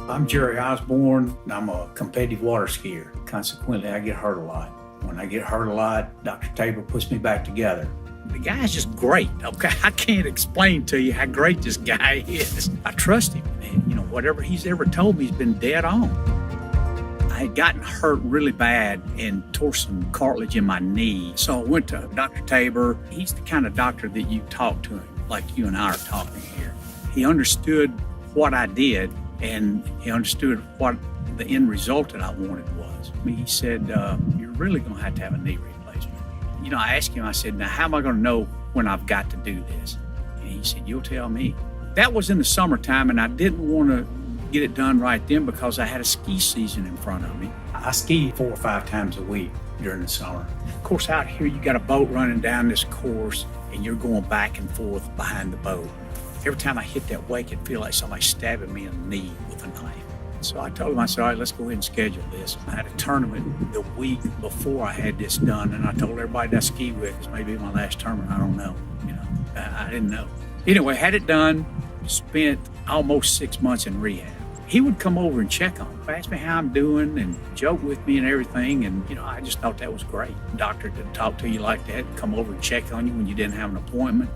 I'm Jerry Osborne, and I'm a competitive water skier. Consequently, I get hurt a lot. When I get hurt a lot, Dr. Tabor puts me back together. The guy's just great, okay? I can't explain to you how great this guy is. I trust him, and whatever he's ever told me, he's been dead on. I had gotten hurt really bad and tore some cartilage in my knee. So I went to Dr. Tabor. He's the kind of doctor that you talk to him like you and I are talking here. He understood what I did, and he understood what the end result that I wanted was. He said, you're really going to have a knee replacement. I asked him, I said, now how am I going to know when I've got to do this? And he said, you'll tell me. That was in the summertime, and I didn't want to get it done right then because I had a ski season in front of me. I ski 4 or 5 times a week during the summer. Of course, out here, you got a boat running down this course, and you're going back and forth behind the boat. Every time I hit that wake, it feels like somebody stabbing me in the knee with a knife. So I told him, I said, all right, let's go ahead and schedule this. I had a tournament the week before I had this done, and I told everybody that I ski with, this may be my last tournament, I don't know. I didn't know. Anyway, had it done, spent almost 6 months in rehab. He would come over and check on me, ask me how I'm doing and joke with me and everything. And, I just thought that was great. Doctor didn't talk to you like that, come over and check on you when you didn't have an appointment.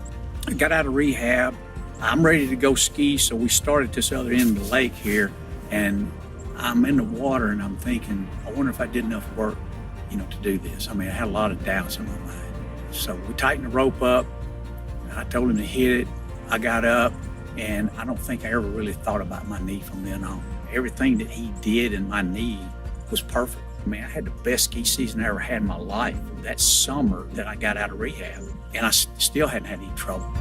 I got out of rehab. I'm ready to go ski. So we started this other end of the lake here, and I'm in the water and I'm thinking, I wonder if I did enough work, to do this. I had a lot of doubts in my mind. So we tightened the rope up. I told him to hit it. I got up. And I don't think I ever really thought about my knee from then on. Everything that he did in my knee was perfect. I had the best ski season I ever had in my life that summer that I got out of rehab. And I still hadn't had any trouble.